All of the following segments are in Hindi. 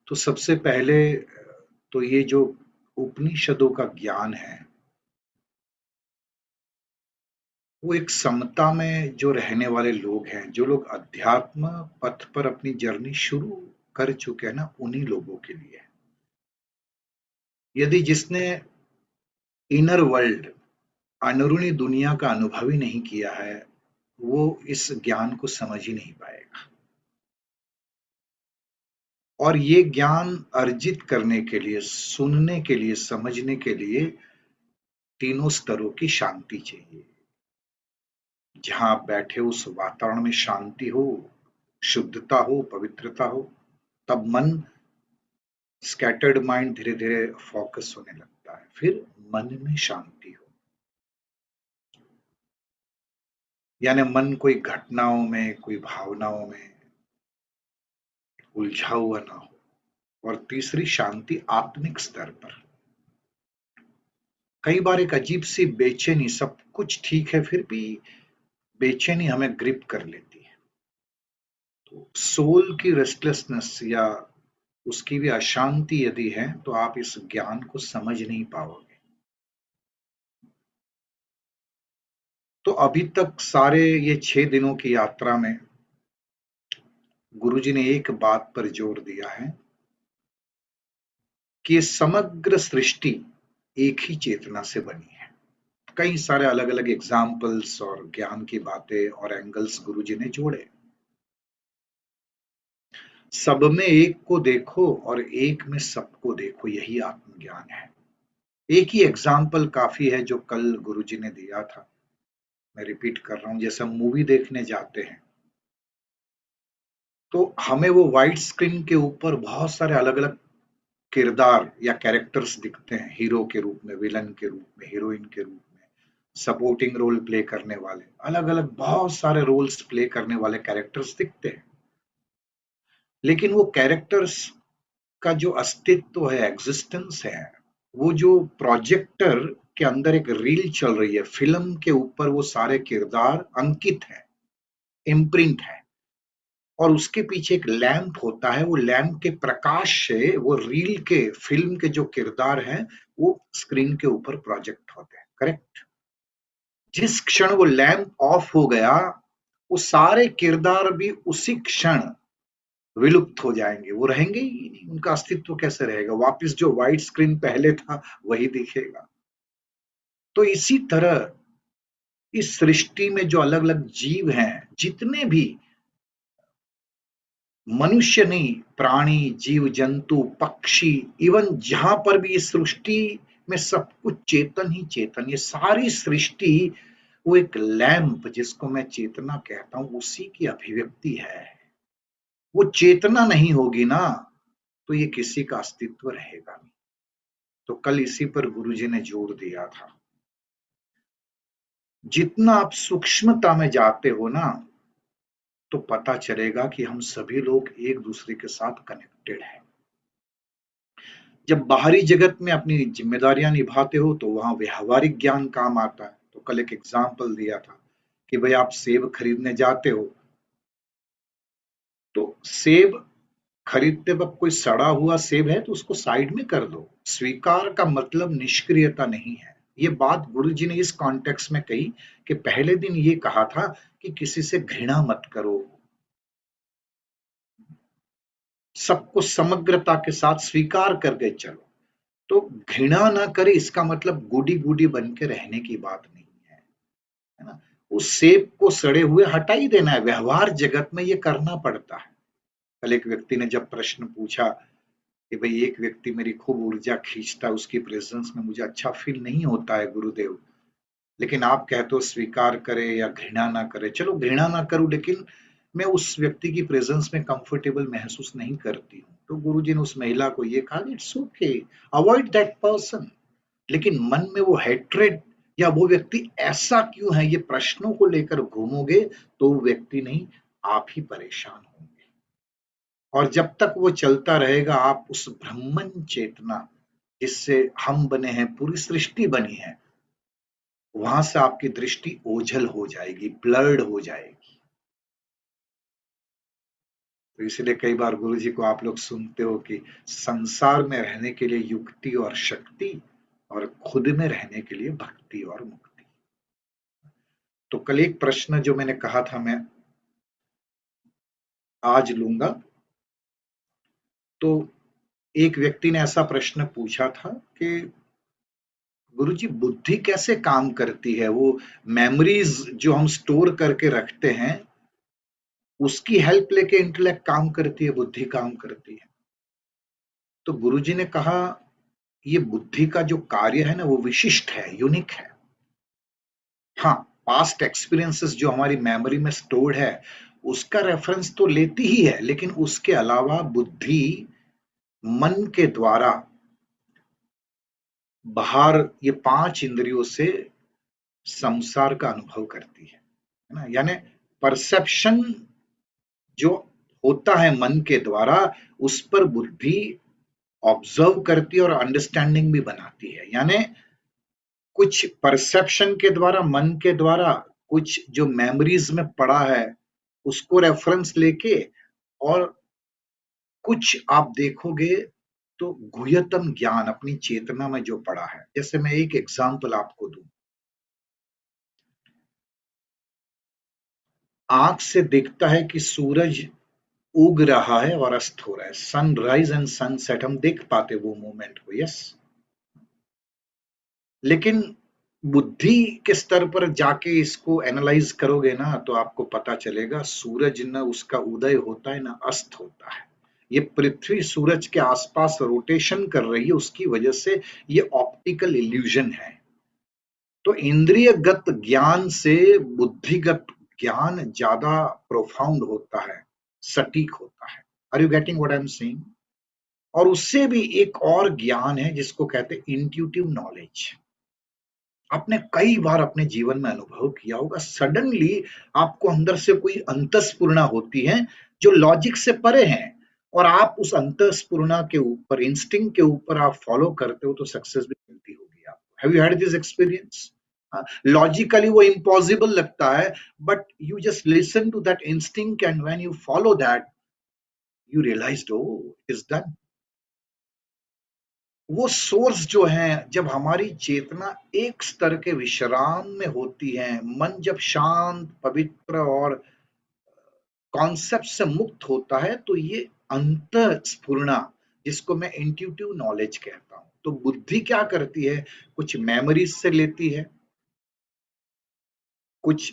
तो सबसे पहले तो ये जो उपनिषदों का ज्ञान है, वो एक समता में जो रहने वाले लोग हैं, जो लोग अध्यात्म पथ पर अपनी जर्नी शुरू कर चुके हैं ना, उन्हीं लोगों के लिए है। यदि जिसने इनर वर्ल्ड, अंदरूनी दुनिया का अनुभव ही नहीं किया है, वो इस ज्ञान को समझ ही नहीं पाएगा। और ये ज्ञान अर्जित करने के लिए, सुनने के लिए, समझने के लिए तीनों स्तरों की शांति चाहिए। जहां आप बैठे उस वातावरण में शांति हो, शुद्धता हो, पवित्रता हो, तब मन, स्कैटर्ड माइंड धीरे धीरे फोकस होने लगता है। फिर मन में शांति हो, यानी मन कोई घटनाओं में, कोई भावनाओं में उलझा हुआ ना हो। और तीसरी शांति आत्मिक स्तर पर। कई बार एक अजीब सी बेचैनी, सब कुछ ठीक है फिर भी बेचैनी हमें ग्रिप कर लेती है। तो सोल की रेस्टलेसनेस या उसकी भी अशांति यदि है, तो आप इस ज्ञान को समझ नहीं पाओगे। तो अभी तक सारे ये 6 दिनों की यात्रा में गुरुजी ने एक बात पर जोर दिया है कि ये समग्र सृष्टि एक ही चेतना से बनी है। कई सारे अलग अलग एग्जाम्पल्स और ज्ञान की बातें और एंगल्स गुरुजी ने जोड़े। सब में एक को देखो और एक में सबको देखो, यही आत्मज्ञान है। एक ही एग्जाम्पल काफी है जो कल गुरुजी ने दिया था। मैं रिपीट कर रहा हूं, जैसे हम मूवी देखने जाते हैं तो हमें वो वाइट स्क्रीन के ऊपर बहुत सारे अलग अलग किरदार या कैरेक्टर्स दिखते हैं, हीरो के रूप में, विलन के रूप में, हीरोइन के रूप में, सपोर्टिंग रोल प्ले करने वाले, अलग अलग बहुत सारे रोल्स प्ले करने वाले कैरेक्टर्स दिखते हैं। लेकिन वो कैरेक्टर्स का जो अस्तित्व है, एग्जिस्टेंस है, वो जो प्रोजेक्टर के अंदर एक रील चल रही है, फिल्म के ऊपर वो सारे किरदार अंकित है, इम्प्रिंट है। और उसके पीछे एक लैंप होता है, वो लैंप के प्रकाश से वो रील के, फिल्म के जो किरदार हैं, वो स्क्रीन के ऊपर प्रोजेक्ट होते हैं। करेक्ट? जिस क्षण वो लैंप ऑफ हो गया, वो सारे किरदार भी उसी क्षण विलुप्त हो जाएंगे, वो रहेंगे ही नहीं। उनका अस्तित्व कैसे रहेगा? वापस जो व्हाइट स्क्रीन पहले था वही दिखेगा। तो इसी तरह इस सृष्टि में जो अलग अलग जीव हैं, जितने भी, मनुष्य नहीं, प्राणी, जीव जंतु, पक्षी, इवन जहां पर भी इस सृष्टि में सब कुछ चेतन ही चेतन, ये सारी सृष्टि वो एक लैंप, जिसको मैं चेतना कहता हूं, उसी की अभिव्यक्ति है। वो चेतना नहीं होगी ना, तो ये किसी का अस्तित्व रहेगा नहीं। तो कल इसी पर गुरुजी ने जोर दिया था। जितना आप सूक्ष्मता में जाते हो ना, तो पता चलेगा कि हम सभी लोग एक दूसरे के साथ कनेक्टेड हैं। जब बाहरी जगत में अपनी जिम्मेदारियां निभाते हो तो वहां व्यवहारिक ज्ञान काम आता है। तो कल एक एग्जाम्पल दिया था कि भाई आप सेब खरीदने जाते हो, तो सेब खरीदते वक्त कोई सड़ा हुआ सेब है तो उसको साइड में कर दो। स्वीकार का मतलब निष्क्रियता नहीं है। ये बात गुरुजी ने इस कॉन्टेक्स्ट में कही कि पहले दिन ये कहा था कि किसी से घृणा मत करो, सबको समग्रता के साथ स्वीकार करके चलो। तो घृणा ना करे इसका मतलब गुडी गुडी बन के रहने की बात नहीं है, है ना? उस सेब को सड़े हुए हटा ही देना है। व्यवहार जगत में ये करना पड़ता है। कल एक व्यक्ति ने जब प्रश्न पूछा कि भाई एक व्यक्ति मेरी खूब ऊर्जा खींचता है, उसकी प्रेजेंस में मुझे अच्छा फील नहीं होता है गुरुदेव, लेकिन आप कहते हो स्वीकार करे या घृणा ना करे। चलो घृणा ना करूं, लेकिन मैं उस व्यक्ति की प्रेजेंस में कंफर्टेबल महसूस नहीं करती हूँ। तो गुरुजी ने उस महिला को ये कहा, it's okay, avoid that person. लेकिन मन में वो हेट्रेड या वो व्यक्ति ऐसा क्यों है, ये प्रश्नों को लेकर घूमोगे तो वो व्यक्ति नहीं, आप ही परेशान होंगे। और जब तक वो चलता रहेगा, आप उस ब्रह्मन चेतना जिससे हम बने हैं, पूरी सृष्टि बनी है, वहां से आपकी दृष्टि ओझल हो जाएगी, ब्लर्ड हो जाएगी। तो इसलिए कई बार गुरुजी को आप लोग सुनते हो कि संसार में रहने के लिए युक्ति और शक्ति, और खुद में रहने के लिए भक्ति और मुक्ति। तो कल एक प्रश्न जो मैंने कहा था मैं आज लूंगा। तो एक व्यक्ति ने ऐसा प्रश्न पूछा था कि गुरुजी बुद्धि कैसे काम करती है, वो मेमोरीज जो हम स्टोर करके रखते हैं उसकी हेल्प लेके इंटेलेक्ट काम करती है, बुद्धि काम करती है? तो गुरुजी ने कहा ये बुद्धि का जो कार्य है ना वो विशिष्ट है, यूनिक है। हाँ, पास्ट एक्सपीरियंसेस जो हमारी मेमोरी में स्टोर्ड है उसका रेफरेंस तो लेती ही है, लेकिन उसके अलावा बुद्धि मन के द्वारा बाहर ये 5 इंद्रियों से संसार का अनुभव करती है ना? यानी परसेप्शन जो होता है मन के द्वारा उस पर बुद्धि ऑब्जर्व करती है और अंडरस्टैंडिंग भी बनाती है। यानी कुछ परसेप्शन के द्वारा, मन के द्वारा कुछ जो मेमोरीज में पड़ा है उसको रेफरेंस लेके, और कुछ आप देखोगे तो गुह्यतम ज्ञान अपनी चेतना में जो पड़ा है। जैसे मैं एक एग्जांपल आपको दूं, आंख से दिखता है कि सूरज उग रहा है और अस्त हो रहा है, सनराइज एंड सनसेट हम देख पाते वो मोमेंट को, यस। लेकिन बुद्धि के स्तर पर जाके इसको एनालाइज करोगे ना तो आपको पता चलेगा सूरज न उसका उदय होता है ना अस्त होता है। ये पृथ्वी सूरज के आसपास रोटेशन कर रही है, उसकी वजह से ये ऑप्टिकल इल्यूजन है। तो इंद्रियगत ज्ञान से बुद्धिगत ज्ञान ज्यादा प्रोफाउंड होता है, सटीक होता है। Are you getting what I am saying? और उससे भी एक और ज्ञान है जिसको कहते हैं इंट्यूटिव नॉलेज। आपने कई बार अपने जीवन में अनुभव किया होगा, सडनली आपको अंदर से कोई अंतस्फुरणा होती है जो लॉजिक से परे है, और आप उस अंतस्फुरणा के ऊपर, इंस्टिंक्ट के ऊपर आप फॉलो करते हो तो सक्सेस भी मिलती होगी आपको। Have you had this experience? Logically वो इम्पॉसिबल लगता है, but you just listen to that instinct and when you follow that you realized, oh it is done. वो सोर्स जो है, जब हमारी चेतना एक स्तर के विश्राम में होती है, मन जब शांत, पवित्र और कॉन्सेप्ट से मुक्त होता है, तो ये अंत स्फुरणा, जिसको मैं इंट्यूटिव नॉलेज कहता हूं। तो बुद्धि क्या करती है, कुछ मेमोरीज से लेती है, कुछ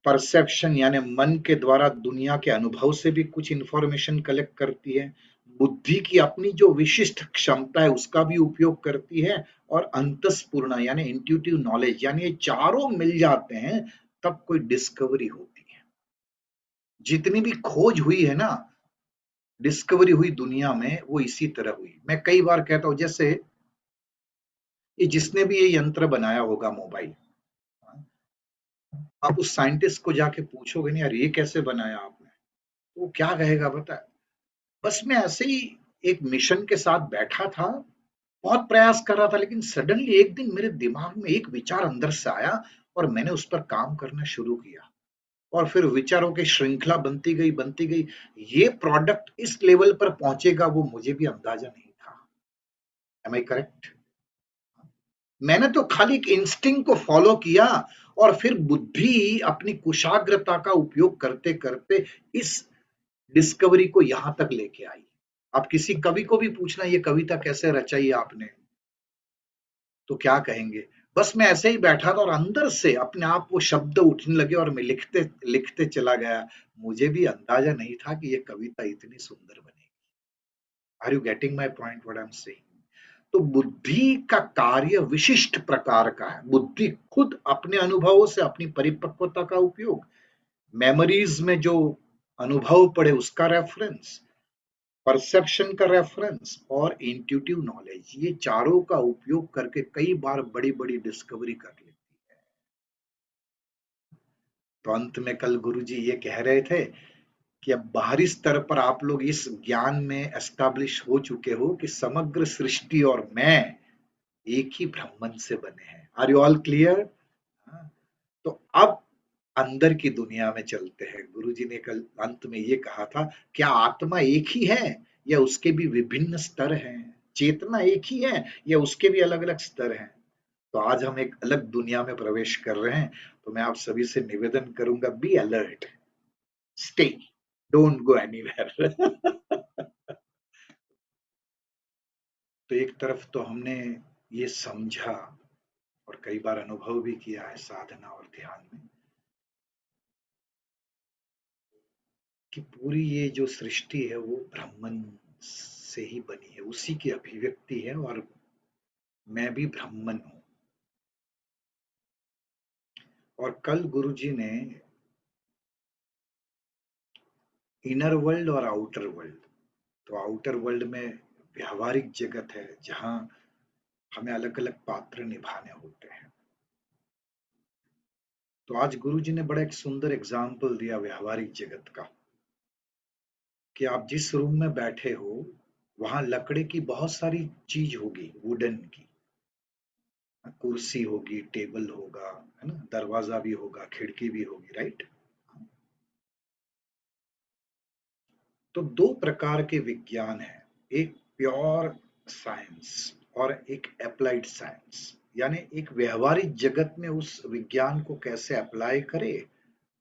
परसेप्शन यानी मन के द्वारा दुनिया के अनुभव से भी कुछ इंफॉर्मेशन कलेक्ट करती है, बुद्धि की अपनी जो विशिष्ट क्षमता है उसका भी उपयोग करती है, और अंतस्फुरणा यानी इंट्यूटिव नॉलेज, यानी ये चारों मिल जाते हैं तब कोई डिस्कवरी होती है। जितनी भी खोज हुई है ना, डिस्कवरी हुई दुनिया में, वो इसी तरह हुई। मैं कई बार कहता हूं, जैसे ये जिसने भी ये यंत्र बनाया होगा मोबाइल, आप उस साइंटिस्ट को जाके पूछोगे नहीं यार ये कैसे बनाया आपने, तो वो क्या कहेगा पता है? बस मैं ऐसे ही एक मिशन के साथ बैठा था, बहुत प्रयास कर रहा था, लेकिन सडनली एक दिन मेरे दिमाग में एक विचार अंदर से आया और मैंने उस पर काम करना शुरू किया, और फिर विचारों की श्रृंखला बनती गई, बनती गई। ये प्रोडक्ट इस लेवल पर पहुंचेगा वो मुझे भी अंदाजा नहीं था। Am I correct? मैंने तो खाली एक इंस्टिंक्ट को फॉलो किया, और फिर बुद्धि अपनी कुशाग्रता का उपयोग करते करते इस डिस्कवरी को यहां तक लेके आई। आप किसी कवि को भी पूछना ये कविता कैसे रचाई आपने, तो क्या कहेंगे? बस मैं ऐसे ही बैठा था और अंदर से अपने आप वो शब्द उठने लगे और मैं लिखते लिखते चला गया। मुझे भी अंदाजा नहीं था कि ये कविता इतनी सुंदर बनेगी। Are you getting my point what I am saying? तो बुद्धि का कार्य विशिष्ट प्रकार का है। बुद्धि खुद अपने अनुभवों से अपनी परिपक्वता का उपयोग, मेमोरीज में जो अनुभव पड़े उसका रेफरेंस, परसेप्शन का रेफरेंस और इंट्यूटिव नॉलेज, ये चारों का उपयोग करके कई बार बड़ी बड़ी डिस्कवरी कर लेती है। तो अंत में कल गुरुजी ये कह रहे थे कि अब बाहरी स्तर पर आप लोग इस ज्ञान में एस्टैब्लिश हो चुके हो कि समग्र सृष्टि और मैं एक ही ब्रह्मन से बने हैं। Are you all clear? तो अब अंदर की दुनिया में चलते हैं। गुरुजी ने कल अंत में ये कहा था, क्या आत्मा एक ही है या उसके भी विभिन्न स्तर हैं? चेतना एक ही है या उसके भी अलग अलग स्तर हैं? तो आज हम एक अलग दुनिया में प्रवेश कर रहे हैं। तो मैं आप सभी से निवेदन करूंगा, be alert, stay, don't go anywhere. तो एक तरफ तो हमने ये समझा और कई बार अनुभव भी किया है साधना और ध्यान में कि पूरी ये जो सृष्टि है वो ब्रह्मन से ही बनी है, उसी की अभिव्यक्ति है और मैं भी ब्रह्मन हूँ। और कल गुरुजी ने इनर वर्ल्ड और आउटर वर्ल्ड, तो आउटर वर्ल्ड में व्यावहारिक जगत है जहां हमें अलग अलग पात्र निभाने होते हैं। तो आज गुरुजी ने बड़ा एक सुंदर एग्जाम्पल दिया व्यावहारिक जगत का कि आप जिस रूम में बैठे हो वहां लकड़ी की बहुत सारी चीज होगी, वुडन की, कुर्सी होगी, टेबल होगा, है ना, दरवाजा भी होगा, खिड़की भी होगी, राइट। तो दो प्रकार के विज्ञान है, एक प्योर साइंस और एक अप्लाइड साइंस, यानी एक व्यवहारिक जगत में उस विज्ञान को कैसे अप्लाई करे,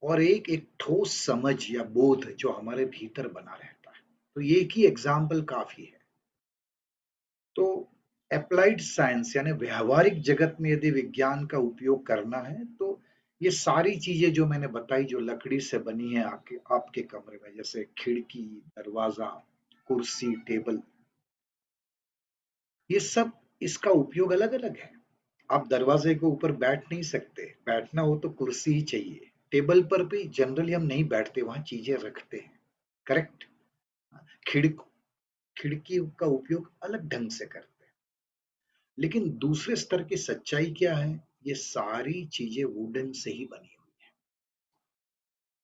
और एक ठोस समझ या बोध जो हमारे भीतर बना रहता है। तो ये एक ही एग्जाम्पल काफी है। तो अप्लाइड साइंस यानी व्यवहारिक जगत में यदि विज्ञान का उपयोग करना है तो ये सारी चीजें जो मैंने बताई, जो लकड़ी से बनी है आपके कमरे में, जैसे खिड़की, दरवाजा, कुर्सी, टेबल, ये सब, इसका उपयोग अलग अलग है। आप दरवाजे के ऊपर बैठ नहीं सकते, बैठना हो तो कुर्सी ही चाहिए। टेबल पर भी जनरली हम नहीं बैठते, वहां चीजें रखते हैं, करेक्ट। खिड़क खिड़की का उपयोग अलग ढंग से करते हैं। लेकिन दूसरे स्तर की सच्चाई क्या है, ये सारी चीजें वुडन से ही बनी हुई है।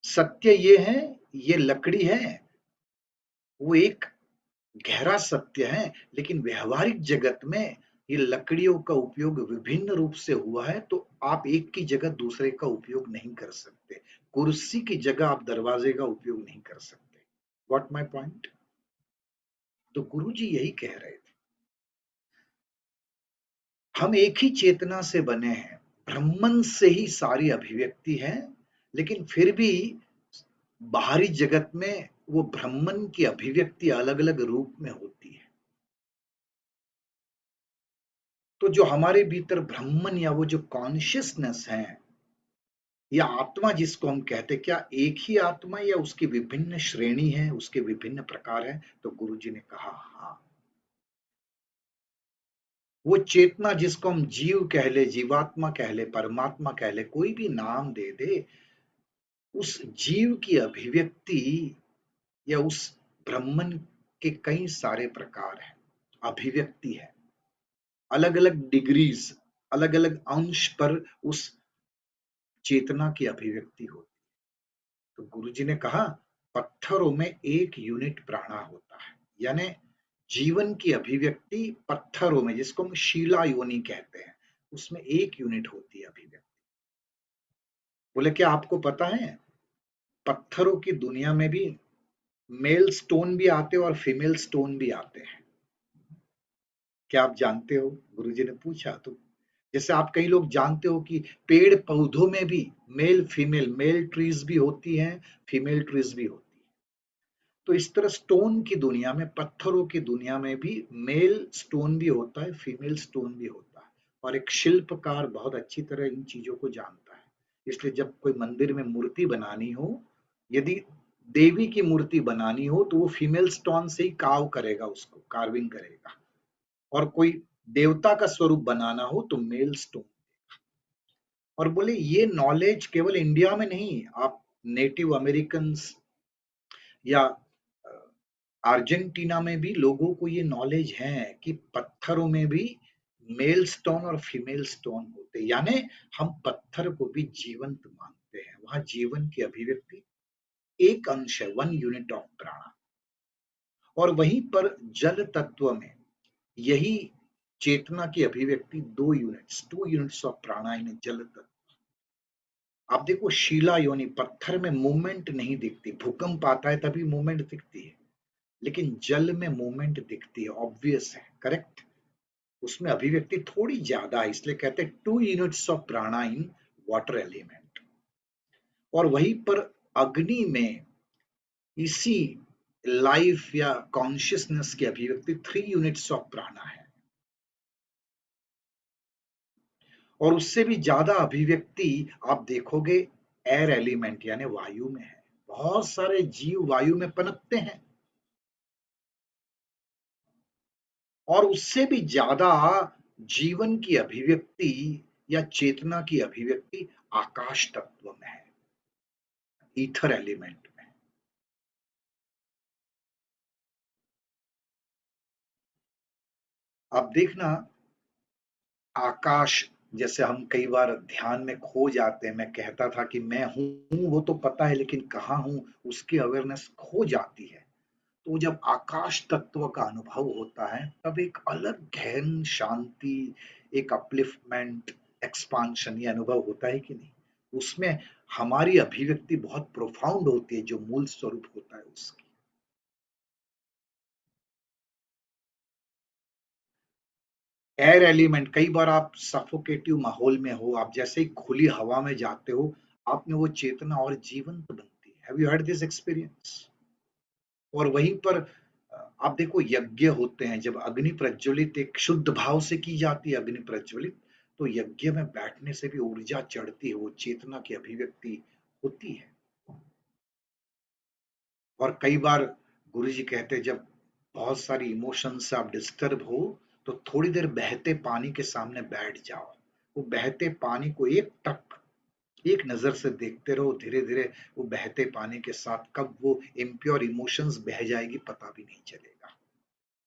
सत्य ये है, ये लकड़ी है, वो एक गहरा सत्य है। लेकिन व्यवहारिक जगत में ये लकड़ियों का उपयोग विभिन्न रूप से हुआ है, तो आप एक की जगह दूसरे का उपयोग नहीं कर सकते। कुर्सी की जगह आप दरवाजे का उपयोग नहीं कर सकते। What my point? तो गुरुजी यही कह रहे थे, हम एक ही चेतना से बने हैं, ब्रह्मन से ही सारी अभिव्यक्ति है। लेकिन फिर भी बाहरी जगत में वो ब्रह्मन की अभिव्यक्ति अलग अलग रूप में होती है। तो जो हमारे भीतर ब्रह्मन या वो जो कॉन्शियसनेस है या आत्मा जिसको हम कहते हैं, क्या एक ही आत्मा या उसकी विभिन्न श्रेणी है, उसके विभिन्न प्रकार है? तो गुरुजी ने कहा हाँ, वो चेतना जिसको हम जीव कह ले, जीवात्मा कह ले, परमात्मा कह ले, कोई भी नाम दे दे, उस जीव की अभिव्यक्ति या उस ब्रह्मन के कई सारे प्रकार हैं, अभिव्यक्ति है, अलग अलग डिग्रीज, अलग अलग अंश पर उस चेतना की अभिव्यक्ति होती। तो गुरुजी ने कहा, पत्थरों में एक यूनिट प्राणा होता है, यानी जीवन की अभिव्यक्ति पत्थरों में, जिसको हम शीला योनि कहते हैं, उसमें एक यूनिट होती है अभिव्यक्ति। बोले क्या आपको पता है, पत्थरों की दुनिया में भी मेल स्टोन भी आते हैं और फीमेल स्टोन भी आते हैं। क्या आप जानते हो? गुरुजी ने पूछा। तो जैसे आप कई लोग जानते हो कि पेड़ पौधों में भी मेल फीमेल, मेल ट्रीज भी होती हैं, फीमेल ट्रीज भी होती है। तो इस तरह स्टोन की दुनिया में, पत्थरों की दुनिया में भी मेल स्टोन भी होता है, फीमेल स्टोन भी होता है। और एक शिल्पकार बहुत अच्छी तरह इन चीजों को जानता है। इसलिए जब कोई मंदिर में मूर्ति बनानी हो, यदि देवी की मूर्ति बनानी हो तो वो फीमेल स्टोन से ही कार्व करेगा, उसको कार्विंग करेगा। और कोई देवता का स्वरूप बनाना हो तो मेल स्टोन। और बोले ये नॉलेज केवल इंडिया में नहीं, आप नेटिव अमेरिकन या अर्जेंटीना में भी लोगों को ये नॉलेज है कि पत्थरों में भी मेल स्टोन और फीमेल स्टोन होते हैं, यानी हम पत्थर को भी जीवंत मानते हैं। वहां जीवन की अभिव्यक्ति एक अंश है, वन यूनिट ऑफ प्राणा। और वहीं पर जल तत्व में यही चेतना की अभिव्यक्ति दो यूनिट्स, टू यूनिट्स ऑफ प्राणा इन जल तत्व। आप देखो शीला योनि पत्थर में मूवमेंट नहीं दिखती, भूकंप आता है तभी मूवमेंट दिखती है, लेकिन जल में मूवमेंट दिखती है, ऑब्वियस है, करेक्ट। उसमें अभिव्यक्ति थोड़ी ज्यादा है, इसलिए कहते हैं 2 यूनिट्स ऑफ प्राणा इन वाटर एलिमेंट। और वहीं पर अग्नि में इसी लाइफ या कॉन्शियसनेस की अभिव्यक्ति 3 यूनिट्स ऑफ प्राणा है, और उससे भी ज्यादा अभिव्यक्ति आप देखोगे एयर एलिमेंट यानी वायु में है। बहुत सारे जीव वायु में पनपते हैं, और उससे भी ज्यादा जीवन की अभिव्यक्ति या चेतना की अभिव्यक्ति आकाश तत्व में है, ईथर एलिमेंट में। अब देखना आकाश, जैसे हम कई बार ध्यान में खो जाते हैं, मैं कहता था कि मैं हूं वो तो पता है, लेकिन कहाँ हूं उसकी अवेयरनेस खो जाती है। तो जब आकाश तत्व का अनुभव होता है तब एक अलग गहन शांति, एक अपलिफ्टमेंट, एक्सपांशन, ये अनुभव होता है कि नहीं? उसमें हमारी अभिव्यक्ति बहुत प्रोफाउंड होती है, जो मूल स्वरूप होता है उसकी। एयर एलिमेंट, कई बार आप सफोकेटिव माहौल में हो, आप जैसे ही खुली हवा में जाते हो, आप में वो चेतना और जीवंत बनती है। Have you heard this experience? और वहीं पर आप देखो यज्ञ होते हैं, जब अग्नि प्रज्वलित एक शुद्ध भाव से की जाती है अग्नि प्रज्वलित, तो यज्ञ में बैठने से भी ऊर्जा चढ़ती है, वो चेतना की अभिव्यक्ति होती है। और कई बार गुरु जी कहते हैं जब बहुत सारी इमोशंस से आप डिस्टर्ब हो, तो थोड़ी देर बहते पानी के सामने बैठ जाओ। वो बहते पानी को एक टक, एक नजर से देखते रहो, धीरे धीरे वो बहते पानी के साथ कब वो इम्प्योर इमोशंस बह जाएगी पता भी नहीं चलेगा।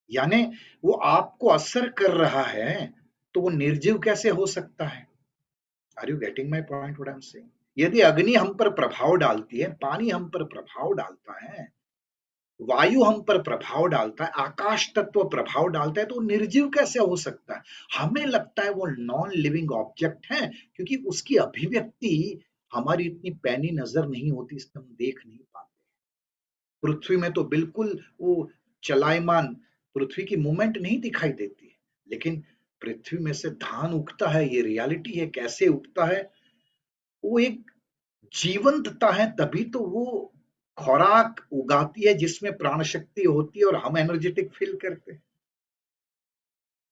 यानी वो आपको असर कर रहा है, तो वो निर्जीव कैसे हो सकता है? Are you getting my point what I am saying? यदि अग्नि हम पर प्रभाव डालती है, पानी हम पर प्रभाव डालता है, वायु हम पर प्रभाव डालता है, आकाश तत्व प्रभाव डालता है, तो निर्जीव कैसे हो सकता है? हमें लगता है वो नॉन लिविंग ऑब्जेक्ट है, क्योंकि उसकी अभिव्यक्ति हमारी इतनी पैनी नजर नहीं होती, इसलिए हम देख नहीं पाते। पृथ्वी में तो बिल्कुल वो चलायमान, पृथ्वी की मूवमेंट नहीं दिखाई देती है, लेकिन पृथ्वी में से धान उगता है, ये रियलिटी है। कैसे उगता है? वो एक जीवंतता है, तभी तो वो खुराक उगाती है जिसमें प्राण शक्ति होती है और हम एनर्जेटिक फील करते हैं।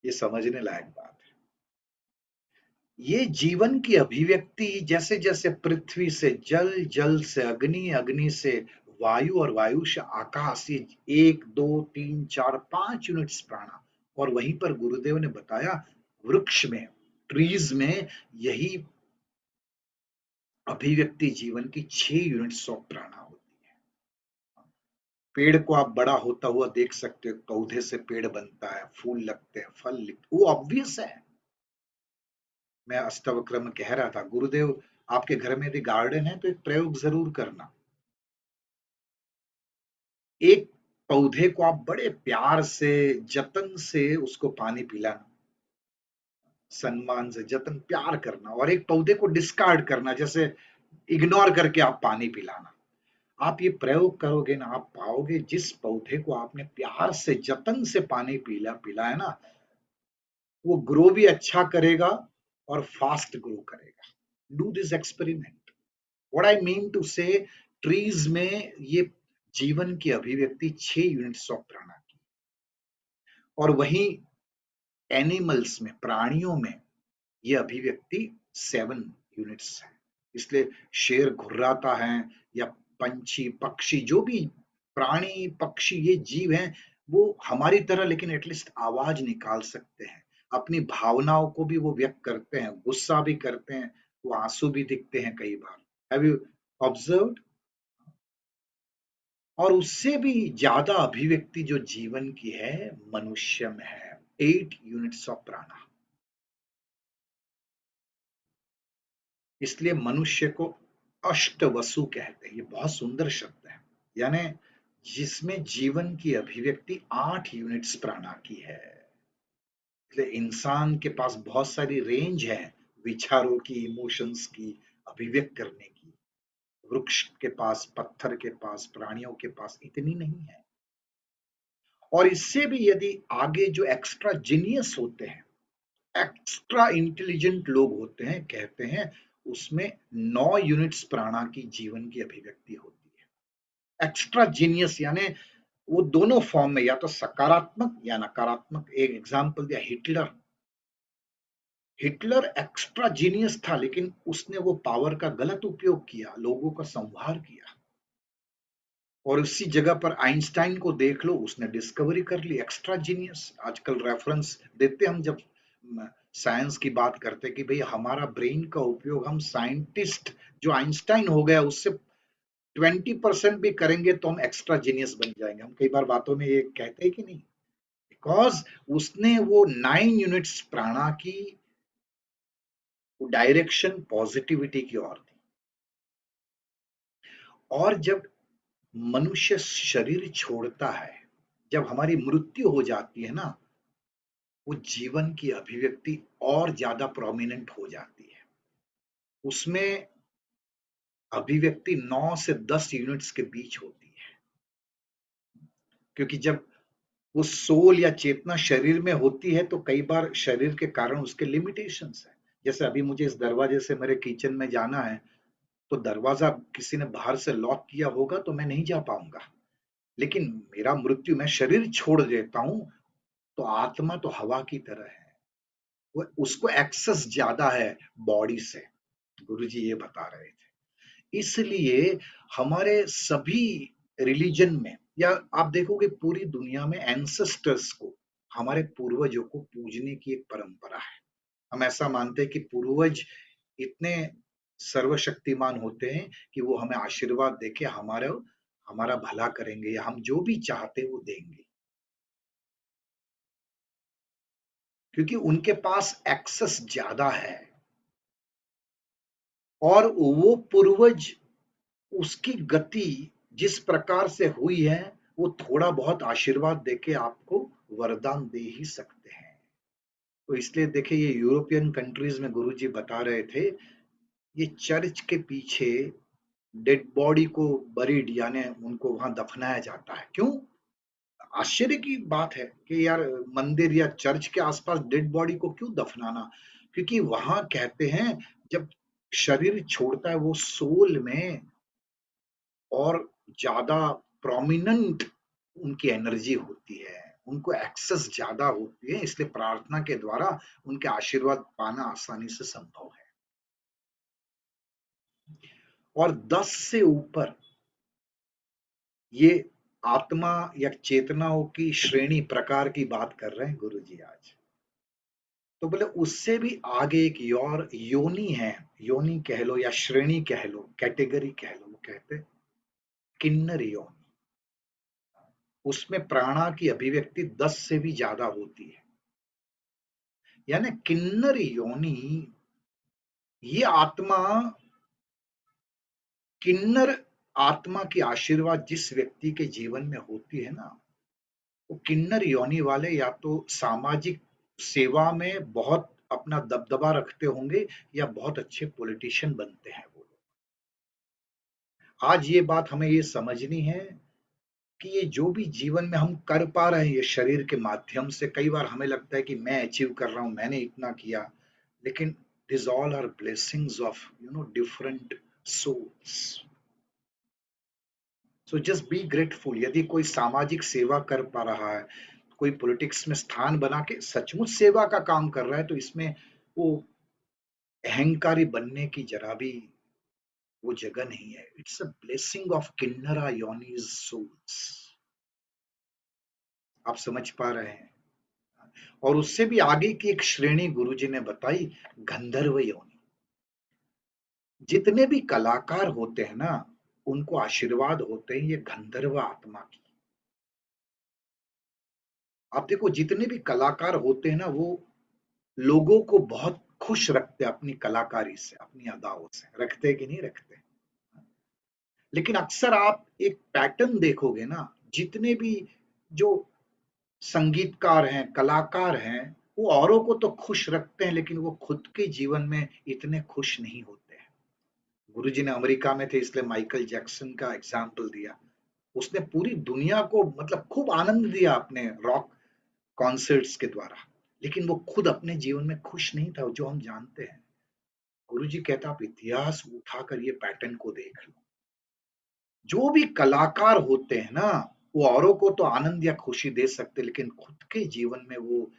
ये समझने लायक बात है। ये जीवन की अभिव्यक्ति जैसे जैसे पृथ्वी से जल, जल से अग्नि, अग्नि से वायु और वायु से आकाश, ये 1 2 3 4 5 यूनिट्स प्राणा। और वहीं पर गुरुदेव ने बताया वृक्ष में, ट्रीज में यही अभिव्यक्ति जीवन की 6 यूनिट्स ऑफ प्राणा होती है। पेड़ को आप बड़ा होता हुआ देख सकते हो, पौधे से पेड़ बनता है, फूल लगते हैं, फल लगते, वो ऑब्वियस है। मैं अष्टवक्र में कह रहा था, गुरुदेव आपके घर में यदि गार्डन है तो एक प्रयोग जरूर करना। एक पौधे को आप बड़े प्यार से, जतन से उसको पानी पिलाना, सम्मान से जतन प्यार करना, और एक पौधे को डिस्कार्ड करना, जैसे इग्नोर करके आप पानी पिलाना। आप ये प्रयोग करोगे ना, आप पाओगे जिस पौधे को आपने प्यार से जतन से पानी पिलाया ना, वो ग्रो भी अच्छा करेगा और फास्ट ग्रो करेगा। Do this experiment. What I mean to say, trees में ये जीवन की अभिव्यक्ति 6 यूनिट्स ऑफ प्राणा की, और वहीं एनिमल्स में, प्राणियों में ये अभिव्यक्ति 7 यूनिट्स है। इसलिए शेर घुर्राता है, या पंछी पक्षी, जो भी प्राणी पक्षी ये जीव हैं, वो हमारी तरह लेकिन एटलीस्ट आवाज निकाल सकते हैं, अपनी भावनाओं को भी वो व्यक्त करते हैं, गुस्सा भी करते हैं, वो आंसू भी दिखते हैं कई बार। Have you observed? और उससे भी ज्यादा अभिव्यक्ति जो जीवन की है मनुष्य में है, 8 यूनिट्स ऑफ प्राणा। इसलिए मनुष्य को अष्टवसु कहते हैं, ये बहुत सुंदर शब्द है। यानी जिसमें जीवन की अभिव्यक्ति 8 यूनिट्स प्राणा की है। इसलिए इंसान के पास बहुत सारी रेंज है विचारों की, इमोशंस की, अभिव्यक्त करने की, वृक्ष के पास, पत्थर के पास, प्राणियों के पास इतनी नहीं है। और इससे भी यदि आगे जो एक्स्ट्रा जीनियस होते हैं, एक्स्ट्रा इंटेलिजेंट लोग होते हैं, कहते हैं उसमें 9 यूनिट्स प्राणा की जीवन की अभिव्यक्ति होती है। एक्स्ट्रा जीनियस यानी वो दोनों फॉर्म में, या तो सकारात्मक या नकारात्मक। एक एग्जाम्पल दिया, हिटलर। हिटलर एक्स्ट्रा जीनियस था, लेकिन उसने वो पावर का गलत उपयोग किया, लोगों का संहार किया। और उसी जगह पर आइंस्टाइन को देख लो, उसने डिस्कवरी कर ली, एक्स्ट्रा जीनियस। आजकल रेफरेंस देते हम जब साइंस की बात करते कि भाई हमारा ब्रेन का उपयोग हम साइंटिस्ट जो आइंस्टाइन हो गया उससे 20% भी करेंगे तो हम एक्स्ट्रा जीनियस बन जाएंगे। हम कई बार बातों में ये कहते हैं कि नहीं, बिकॉज उसने वो 9 यूनिट्स प्राणा की डायरेक्शन पॉजिटिविटी की ओर थी। और जब मनुष्य शरीर छोड़ता है, जब हमारी मृत्यु हो जाती है ना, वो जीवन की अभिव्यक्ति और ज्यादा प्रोमिनेंट हो जाती है। उसमें अभिव्यक्ति 9 से 10 यूनिट्स के बीच होती है, क्योंकि जब वो सोल या चेतना शरीर में होती है तो कई बार शरीर के कारण उसके लिमिटेशंस है। जैसे अभी मुझे इस दरवाजे से मेरे किचन में जाना है, तो दरवाजा किसी ने बाहर से लॉक किया होगा तो मैं नहीं जा पाऊंगा। लेकिन मेरा मृत्यु, मैं शरीर छोड़ देता हूं, तो आत्मा तो हवा की तरह है, वो उसको एक्सेस ज्यादा है बॉडी से। गुरुजी ये बता रहे थे। इसलिए हमारे सभी रिलीजन में, या आप देखोगे पूरी दुनिया में, एंसेस्टर्स को, हमारे पूर्वजों को पूजने की एक परंपरा है। हम ऐसा मानते हैं कि पूर्वज इतने सर्वशक्तिमान होते हैं कि वो हमें आशीर्वाद देके हमारा भला करेंगे, या हम जो भी चाहते हैं वो देंगे, क्योंकि उनके पास एक्सेस ज्यादा है। और वो पूर्वज, उसकी गति जिस प्रकार से हुई है, वो थोड़ा बहुत आशीर्वाद देके आपको वरदान दे ही सकते हैं। तो इसलिए देखिए, ये यूरोपियन कंट्रीज में गुरुजी बता रहे थे, ये चर्च के पीछे डेड बॉडी को बरीड, यानी उनको वहां दफनाया जाता है। क्यों? आश्चर्य की बात है कि यार मंदिर या चर्च के आसपास डेड बॉडी को क्यों दफनाना? क्योंकि वहां कहते हैं जब शरीर छोड़ता है वो सोल में और ज्यादा प्रोमिनेंट उनकी एनर्जी होती है, उनको एक्सेस ज्यादा होती है, इसलिए प्रार्थना के द्वारा उनके आशीर्वाद पाना आसानी से संभव है। और 10 से ऊपर ये आत्मा या चेतनाओं की श्रेणी प्रकार की बात कर रहे हैं गुरुजी आज। तो बोले उससे भी आगे एक और योनि है, योनि कह लो या श्रेणी कह लो, कैटेगरी कह लो, वो कहते हैं किन्नर योनि। उसमें प्राणा की अभिव्यक्ति 10 से भी ज्यादा होती है। यानी किन्नर योनि, ये आत्मा, किन्नर आत्मा की आशीर्वाद जिस व्यक्ति के जीवन में होती है ना, वो किन्नर योनि वाले या तो सामाजिक सेवा में बहुत अपना दबदबा रखते होंगे, या बहुत अच्छे पॉलिटिशियन बनते हैं वो लोग। आज ये बात हमें ये समझनी है कि ये जो भी जीवन में हम कर पा रहे हैं, ये शरीर के माध्यम से, कई बार हमें लगता है कि मैं अचीव कर रहा हूं, मैंने इतना किया, लेकिन this all are blessings of different souls. So just be grateful. यदि कोई सामाजिक सेवा कर पा रहा है, कोई पॉलिटिक्स में स्थान बना के सचमुच सेवा का काम कर रहा है, तो इसमें वो अहंकारी बनने की जरा भी वो जगह नहीं है। It's a blessing of Kinnara योनिज सोल्स। आप समझ पा रहे हैं? और उससे भी आगे की एक श्रेणी गुरुजी ने बताई, गंधर्व योनि। जितने भी कलाकार होते हैं ना, उनको आशीर्वाद होते हैं ये गंधर्व आत्मा की। आप देखो, जितने भी कलाकार होते हैं ना, वो लोगों को बहुत खुश रखते हैं अपनी कलाकारी से, अपनी अदाओं से। रखते कि नहीं रखते? लेकिन अक्सर आप एक पैटर्न देखोगे ना, जितने भी जो संगीतकार हैं, कलाकार हैं, वो औरों को तो खुश रखते हैं, लेकिन वो खुद के जीवन में इतने खुश नहीं होते हैं। गुरुजी ने अमेरिका में थे इसलिए माइकल जैक्सन का एग्जाम्पल दिया। उसने पूरी दुनिया को मतलब खूब आनंद दिया अपने रॉक कॉन्सर्ट्स के द्वारा, लेकिन वो खुद अपने जीवन में खुश नहीं था, जो हम जानते हैं। गुरुजी कहता आप इतिहास उठाकर ये पैटर्न को देख लो। जो भी कलाकार होते हैं ना, वो औरों को तो आनंद या खुशी दे सकते, लेकिन खुद के जीवन में वो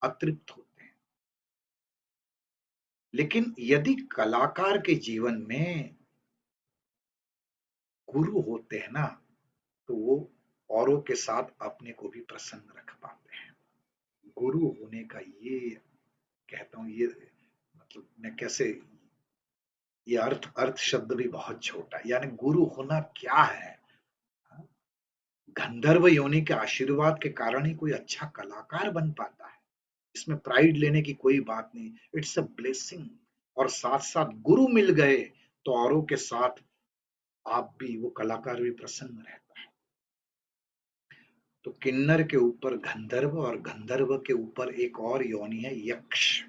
अतृप्त होते हैं। लेकिन यदि कलाकार के जीवन में गुरु होते हैं ना, तो वो औरों के साथ अपने को भी प्रसन्न रख पाते हैं। गुरु होने का ये कहता हूँ, ये मतलब मैं कैसे, ये अर्थ शब्द भी बहुत छोटा है। यानी गुरु होना क्या है? गंधर्व योनि के आशीर्वाद के कारण ही कोई अच्छा कलाकार बन पाता है। इसमें प्राइड लेने की कोई बात नहीं, इट्स अ ब्लेसिंग। और साथ साथ गुरु मिल गए तो औरों के साथ आप भी, वो कलाकार भी प्रसन्न रहता है। तो किन्नर के ऊपर गंधर्व और गंधर्व के ऊपर एक और योनि है यक्ष।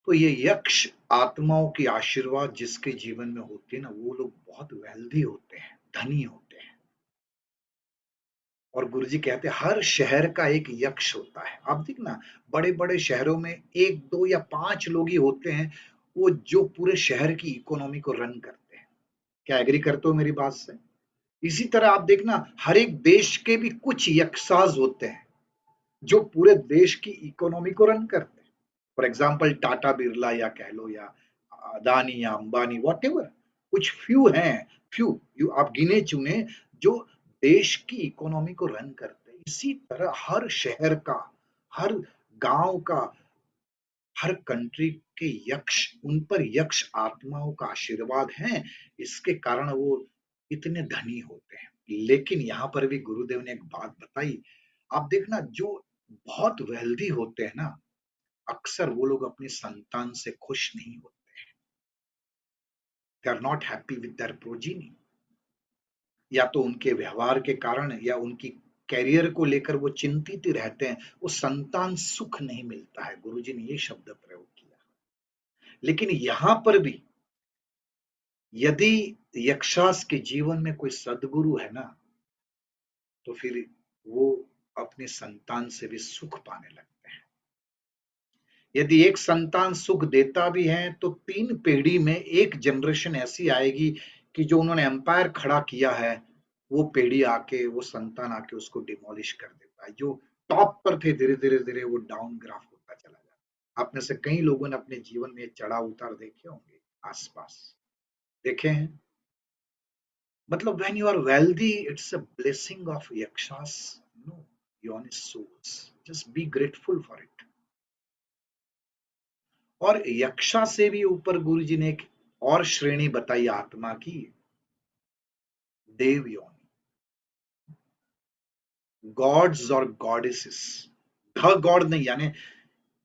तो ये यक्ष आत्माओं की आशीर्वाद जिसके जीवन में होती है ना, वो लोग बहुत वेल्दी होते हैं, धनी होते हैं। और गुरुजी कहते हैं हर शहर का एक यक्ष होता है। आप देखना, बड़े बड़े शहरों में एक दो या पांच लोग ही होते हैं, वो जो पूरे शहर की इकोनॉमी को रन करते हैं। क्या एग्री करते हो मेरी बात से? इसी तरह आप देखना, हर एक देश के भी कुछ यक्षास होते हैं जो पूरे देश की इकोनॉमी को रन करते हैं। फॉर एग्जाम्पल टाटा बिरला या कह लो, या अदानी या अंबानी, वॉट एवर, कुछ फ्यू हैं, फ्यू यू आप गिने चुने जो देश की इकोनॉमी को रन करते हैं। इसी तरह हर शहर का, हर गांव का, हर कंट्री के यक्ष, उन पर यक्ष आत्माओं का आशीर्वाद है, इसके कारण वो इतने धनी होते हैं। लेकिन यहाँ पर भी गुरुदेव ने एक बात बताई, आप देखना जो बहुत वेल्दी होते हैं ना, अक्सर वो लोग अपनी संतान से खुश नहीं होते। They are not happy with their progeny. या तो उनके व्यवहार के कारण या उनकी कैरियर को लेकर वो चिंतित ही रहते हैं, वो संतान सुख नहीं मिलता है। गुरुजी ने ये शब्द प्रयोग किया। लेकिन यहां पर भी यदि यक्षास के जीवन में कोई सदगुरु है ना, तो फिर वो अपने संतान से भी सुख पाने लगते हैं। यदि एक संतान सुख देता भी है तो 3 पीढ़ी में एक जनरेशन ऐसी आएगी कि जो उन्होंने एम्पायर खड़ा किया है, वो पीढ़ी आके, वो संतान आके उसको डिमोलिश कर देता है। जो टॉप पर थे, धीरे धीरे धीरे वो डाउन ग्राफ होता चला जाता है। आप में से कई लोगों ने अपने जीवन में चढ़ाव उतार देखे होंगे, आसपास देखे हैं। मतलब when you are wealthy, it's a blessing of yakshas, no, yoni souls. Just be grateful for it. और यक्षा से भी ऊपर गुरुजी ने एक और श्रेणी बताई आत्मा की, देव योनि, गॉड्स और गॉडेसेस। द गॉड नहीं, यानी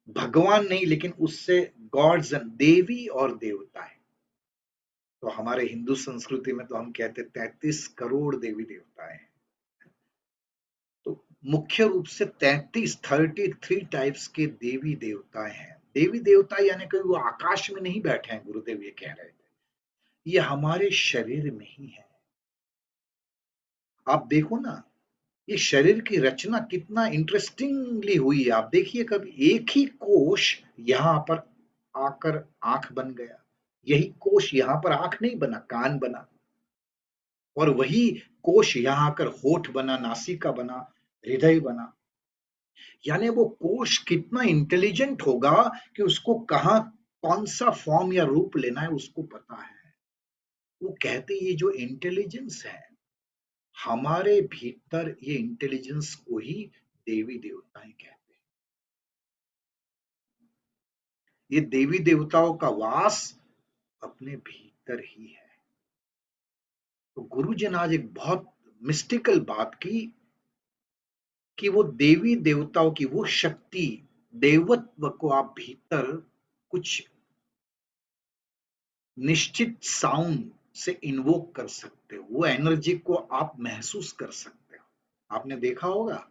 भगवान नहीं, लेकिन उससे गॉड्स एंड देवी और देवता है। तो हमारे हिंदू संस्कृति में तो हम कहते 33 करोड़ देवी देवता है। तो मुख्य रूप से 33 टाइप्स के देवी देवता हैं। देवी देवता यानी कि वो आकाश में नहीं बैठे हैं, गुरुदेव ये कह रहे थे, ये हमारे शरीर में ही है। आप देखो ना, ये शरीर की रचना कितना इंटरेस्टिंगली हुई है। आप देखिए, कभी एक ही कोश यहां पर आकर आंख बन गया, यही कोश यहां पर आंख नहीं बना, कान बना। और वही कोश यहां आकर होठ बना, नासिका बना, हृदय बना। यानी वो कोश कितना इंटेलिजेंट होगा कि उसको कहाँ कौन सा फॉर्म या रूप लेना है उसको पता है। वो कहते ये जो इंटेलिजेंस है हमारे भीतर, ये इंटेलिजेंस को ही देवी देवताएं कहते हैं। ये देवी देवताओं का वास अपने भीतर ही है। तो गुरु जी ने आज एक बहुत मिस्टिकल बात की कि वो देवी देवताओं की वो शक्ति, देवत्व को आप भीतर कुछ निश्चित साउंड से इन्वोक कर सकते हो, वो एनर्जी को आप महसूस कर सकते हो। आपने देखा होगा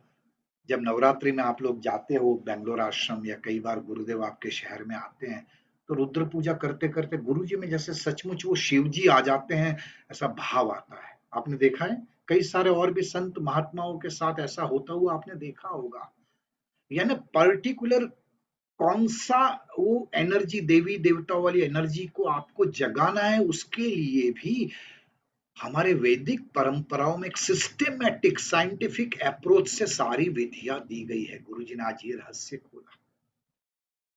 जब नवरात्रि में आप लोग जाते हो बेंगलोर आश्रम, या कई बार गुरुदेव आपके शहर में आते हैं, तो रुद्र पूजा करते करते गुरुजी में जैसे सचमुच वो शिव जी आ जाते हैं, ऐसा भाव आता है। आपने देखा है कई सारे और भी संत महात्माओं के साथ ऐसा होता हुआ आपने देखा होगा। यानी पर्टिकुलर कौन सा वो एनर्जी, देवी देवताओं वाली एनर्जी को आपको जगाना है, उसके लिए भी हमारे वैदिक परंपराओं में एक सिस्टेमेटिक साइंटिफिक अप्रोच से सारी विधियां दी गई है। गुरुजी ने आज ये रहस्य खोला।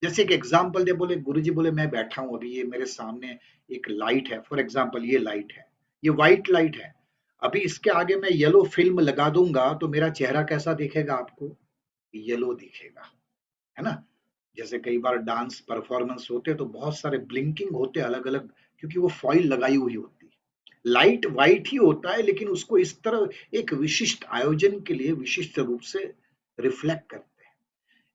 जैसे एक एग्जाम्पल दे, बोले गुरुजी, बोले मैं बैठा हूं अभी, ये मेरे सामने एक लाइट है, फॉर एग्जाम्पल ये लाइट है, ये व्हाइट लाइट है। अभी इसके आगे मैं येलो फिल्म लगा दूंगा तो मेरा चेहरा कैसा दिखेगा आपको? येलो दिखेगा, है ना? जैसे कई बार डांस परफॉर्मेंस होते हैं तो बहुत सारे ब्लिंकिंग होते हैं अलग अलग, क्योंकि वो फॉइल लगाई हुई होती है। लाइट वाइट ही होता है लेकिन उसको इस तरह एक विशिष्ट आयोजन के लिए विशिष्ट रूप से रिफ्लेक्ट करते हैं।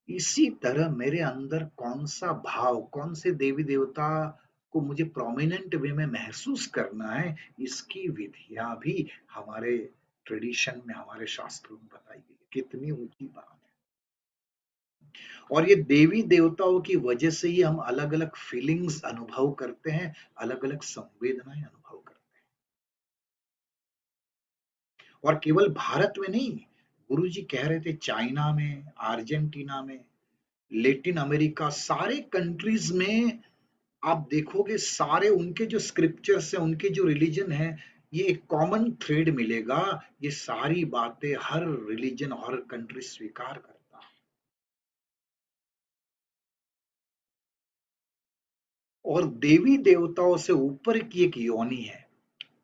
इसी तरह मेरे अंदर कौन सा भाव, कौन से देवी देवता को मुझे प्रोमिनेंट वे में महसूस करना है, इसकी विधियां भी हमारे ट्रेडिशन में, हमारे शास्त्रों में बताई गई। कितनी ऊंची बात है। और ये देवी देवताओं की वजह से ही हम अलग अलग फीलिंग्स अनुभव करते हैं, अलग अलग संवेदनाएं अनुभव करते हैं। और केवल भारत में नहीं, गुरुजी कह रहे थे चाइना में, अर्जेंटीना में, लेटिन अमेरिका, सारे कंट्रीज में आप देखोगे, सारे उनके जो स्क्रिप्चर्स है, उनके जो रिलीजन है, ये एक कॉमन थ्रेड मिलेगा। ये सारी बातें हर रिलीजन, हर कंट्री स्वीकार करता है। और देवी देवताओं से ऊपर की एक योनि है।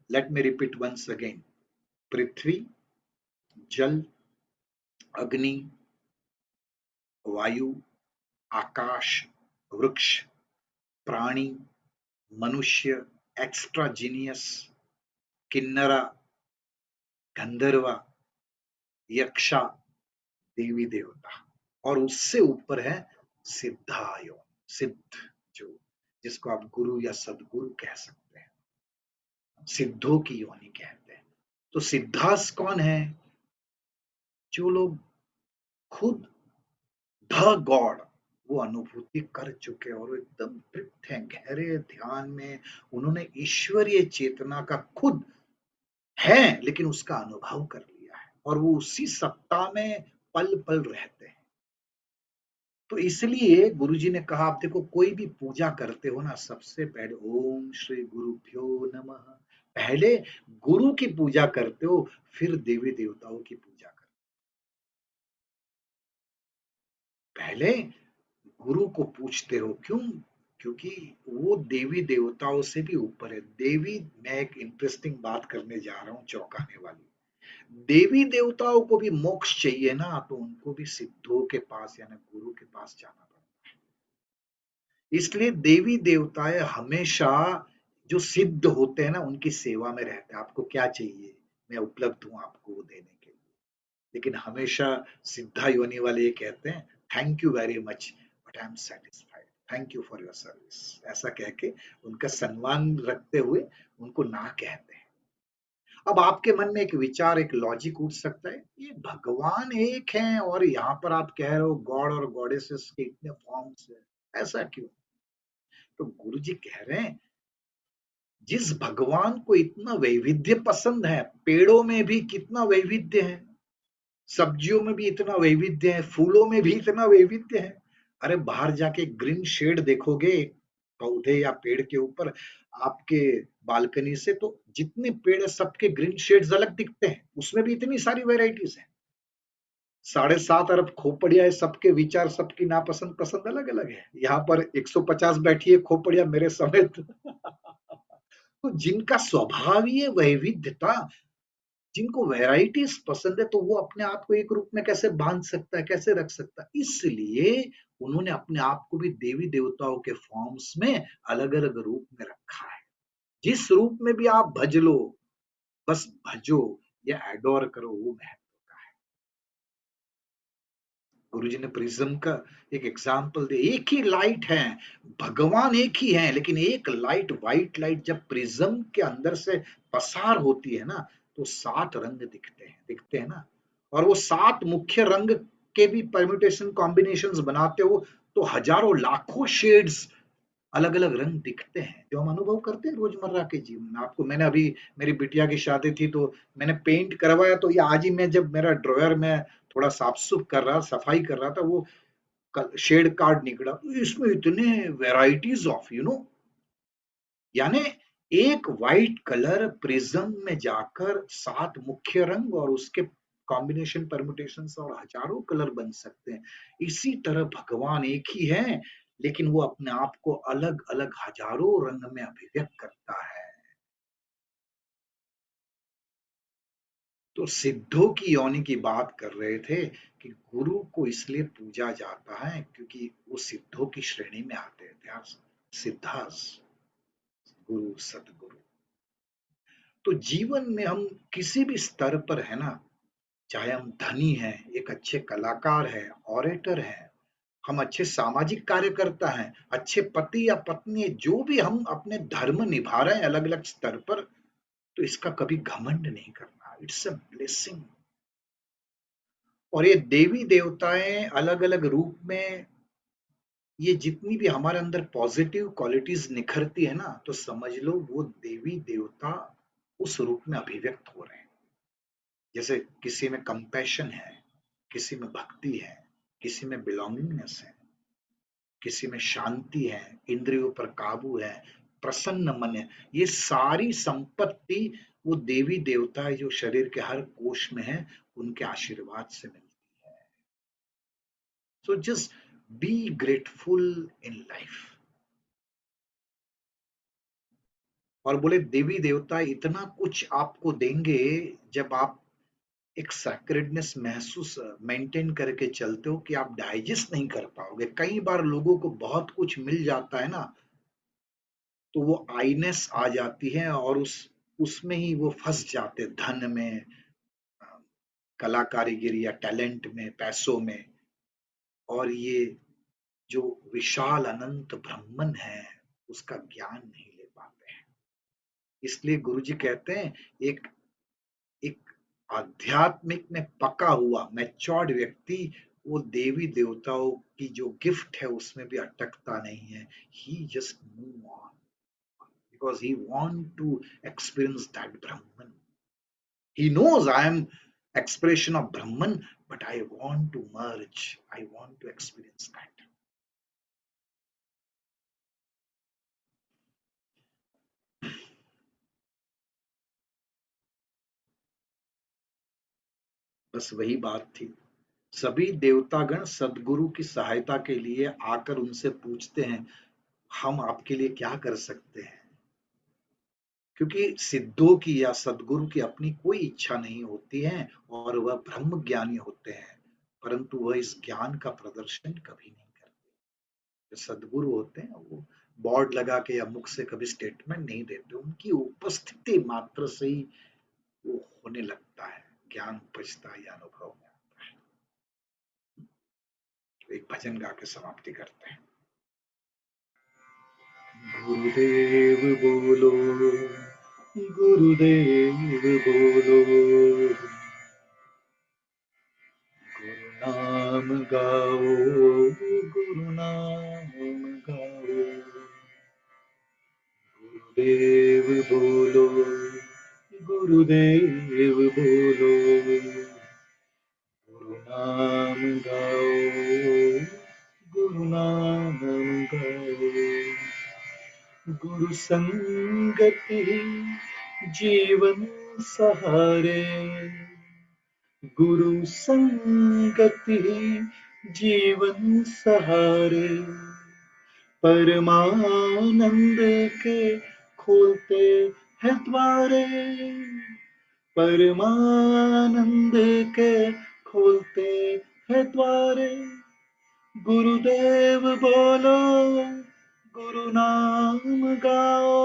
Let me repeat once again. पृथ्वी, जल, अग्नि, वायु, आकाश, वृक्ष, प्राणी, मनुष्य, एक्स्ट्रा जीनियस, किन्नरा, गंधर्व, यक्षा, देवी देवता। और उससे ऊपर है सिद्धायो, सिद्ध, जो जिसको आप गुरु या सदगुरु कह सकते हैं, सिद्धों की योनि कहते हैं। तो सिद्धास कौन है? जो लोग खुद द गॉड वो अनुभूति कर चुके और वो एकदम तृप्त हैं, गहरे ध्यान में उन्होंने ईश्वरीय चेतना का खुद है लेकिन उसका अनुभव कर लिया है और वो उसी सत्ता में पल पल रहते हैं। तो इसलिए गुरुजी ने कहा, आप देखो कोई भी पूजा करते हो ना, सबसे पहले ओम श्री गुरुभ्यो नमः, पहले गुरु की पूजा करते हो, फिर देवी देवताओं की पूजा करते हो। पहले गुरु को पूछते हो, क्यों? क्योंकि वो देवी देवताओं से भी ऊपर है। देवी, मैं एक इंटरेस्टिंग बात करने जा रहा हूं, चौंकाने वाली। देवी देवताओं को भी मोक्ष चाहिए ना, तो उनको भी सिद्धों के पास यानी गुरु के पास जाना पड़ता है। इसलिए देवी देवताएं हमेशा जो सिद्ध होते हैं ना, उनकी सेवा में रहते हैं। आपको क्या चाहिए, मैं उपलब्ध हूं आपको वो देने के लिए। लेकिन हमेशा सिद्धा योनि वाले ये कहते हैं, thank you very much but I am satisfied, thank you for your service, ऐसा कह के उनका सम्मान रखते हुए उनको ना कहते हैं। अब आपके मन में एक विचार, एक लॉजिक उठ सकता है, ये भगवान एक हैं और यहाँ पर आप कह रहे हो गॉड और गॉडेसेस के इतने फॉर्म्स है, ऐसा क्यों? तो गुरु जी कह रहे हैं, जिस भगवान को इतना वैविध्य पसंद है, पेड़ों में भी कितना वैविध्य है, सब्जियों में भी इतना वैविध्य है, फूलों में भी इतना वैविध्य है। अरे बाहर जाके ग्रीन शेड देखोगे पौधे या पेड़ के ऊपर, आपके बालकनी से, तो जितने पेड़ है सबके ग्रीन शेड्स अलग दिखते हैं, उसमें भी इतनी सारी वेराइटीज है। 7.5 अरब खोपड़िया है, सबके विचार, सबकी नापसंद पसंद अलग अलग है। यहाँ पर 150 बैठी है खोपड़िया मेरे समेत। तो जिनका स्वभाव ही है वैविध्यता, जिनको वैराइटीज पसंद है, तो वो अपने आप को एक रूप में कैसे बांध सकता है, कैसे रख सकता है? इसलिए उन्होंने अपने आप को भी देवी देवताओं के फॉर्म्स में अलग अलग रूप में रखा है। जिस रूप में भी आप भज लो, बस भजो या एडोर करो, वो महत्व का है। गुरुजी ने प्रिज्म का एक एग्जाम्पल दिया। एक ही लाइट है, भगवान एक ही है, लेकिन एक लाइट, व्हाइट लाइट जब प्रिज्म के अंदर से पसार होती है ना, तो 7 रंग दिखते हैं ना। और वो 7 मुख्य रंग के भी परम्यूटेशन कॉम्बिनेशंस बनाते हो तो हजारों लाखों शेड्स अलग अलग रंग दिखते हैं जो हम अनुभव करते हैं रोजमर्रा के जीवन में। आपको मैंने अभी, मेरी बिटिया की शादी थी तो मैंने पेंट करवाया, तो ये आज ही मैं जब मेरा ड्रॉयर में थोड़ा साफ सुफ कर रहा, सफाई कर रहा था, वो शेड कार्ड निकला, तो इसमें इतने वेराइटीज ऑफ यानी एक व्हाइट कलर प्रिज्म में जाकर 7 मुख्य रंग और उसके कॉम्बिनेशन परम्यूटेशन और हजारों कलर बन सकते हैं। इसी तरह भगवान एक ही है, लेकिन वो अपने आप को अलग अलग हजारों रंग में अभिव्यक्त करता है। तो सिद्धों की योनि की बात कर रहे थे कि गुरु को इसलिए पूजा जाता है क्योंकि वो सिद्धों की श्रेणी में आते हैं। सिद्धास, गुरु, सतगुरु। तो जीवन में हम किसी भी स्तर पर है ना, चाहे हम धनी हैं, एक अच्छे कलाकार हैं, ऑरेटर हैं, हम अच्छे सामाजिक कार्यकर्ता हैं, अच्छे पति या पत्नी, जो भी हम अपने धर्म निभा रहे हैं अलग अलग स्तर पर, तो इसका कभी घमंड नहीं करना। It's a blessing. और ये देवी देवताएं अलग अलग रूप में, ये जितनी भी हमारे अंदर पॉजिटिव क्वालिटीज निखरती है ना, तो समझ लो वो देवी देवता उस रूप में अभिव्यक्त हो रहे हैं। जैसे किसी में कंपैशन है, किसी में भक्ति है, किसी में बिलोंगिंगनेस है, किसी में शांति है, इंद्रियों पर काबू है, प्रसन्न मन है। ये सारी संपत्ति वो देवी देवता है जो शरीर के हर कोश में है, उनके आशीर्वाद से मिलती है। सो just be grateful in life. और बोले देवी देवता इतना कुछ आपको देंगे, जब आप एक सैक्रेडनेस महसूस मेंटेन करके चलते हो, कि आप डाइजेस्ट नहीं कर पाओगे। कई बार लोगों को बहुत कुछ मिल जाता है ना, तो वो आईनेस आ जाती है और उसमें ही वो फंस जाते, धन में, कला कारीगिरी या टैलेंट में, पैसों में। और ये जो विशाल अनंत ब्रह्मन है, उसका ज्ञान नहीं ले पाते हैं। इसलिए गुरुजी कहते हैं, एक एक आध्यात्मिक में पका हुआ मैच्योर्ड व्यक्ति, वो देवी देवताओं की जो गिफ्ट है उसमें भी अटकता नहीं है। He just move on because he want to experience that Brahman. He knows I am expression of Brahman, but I want to merge. I want to experience that. बस वही बात थी। सभी देवतागण सदगुरु की सहायता के लिए आकर उनसे पूछते हैं, हम आपके लिए क्या कर सकते हैं। क्योंकि सिद्धों की या सदगुरु की अपनी कोई इच्छा नहीं होती है, और वह ब्रह्म ज्ञानी होते हैं, परंतु वह इस ज्ञान का प्रदर्शन कभी नहीं करते। जो सदगुरु होते हैं वो बोर्ड लगा के या मुख से कभी स्टेटमेंट नहीं देते, उनकी उपस्थिति मात्र से ही वो होने लगता है, ज्ञान उपजता है या अनुभव में आता है। तो एक भजन गा के समाप्ति करते हैं। गुरुदेव बोलो, गुरुदेव बोलो, गुरु नाम गाओ, गुरु नाम गाओ। गुरुदेव बोलो, गुरुदेव बोलो, गुरु नाम गाओ, गुरु नाम गाओ। गुरु संगति जीवन सहारे, गुरु संगति जीवन सहारे। परमानंद के खोलते हैं द्वारे, परमानंद के खोलते हैं द्वारे। गुरुदेव बोलो, गुरु नाम गाओ,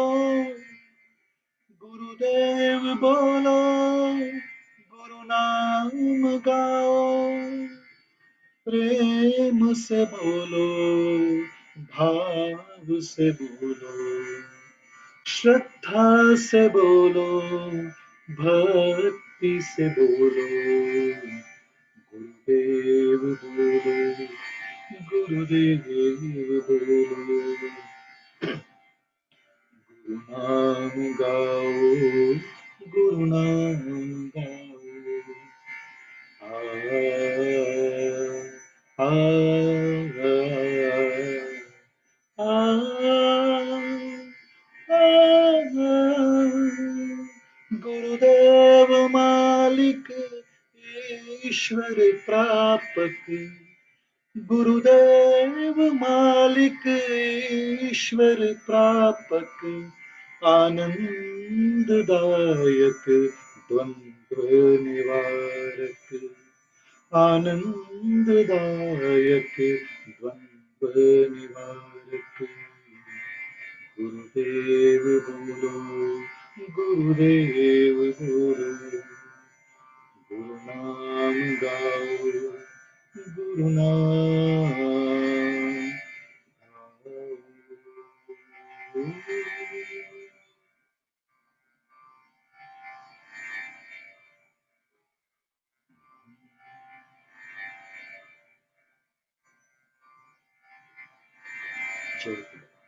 गुरुदेव बोलो, गुरु नाम गाओ। प्रेम से बोलो, भाव से बोलो, श्रद्धा से बोलो, भक्ति से बोलो। गुरुदेव बोलो, गुरुदेव बोलो। नाम गाओ, गुरु नाम गाओ। आ, आ, आ, आ, गुरुदेव मालिक ईश्वर प्रापक, गुरुदेव मालिक ईश्वर प्रापक, आनंददायक द्वंद्व निवारक, आनंददायक द्वंद्व निवारक। गुरुदेव बोलो, गुरुदेव बोलो, गुरु नाम गाओ, गुरु नाम गाओ। जय गुरु।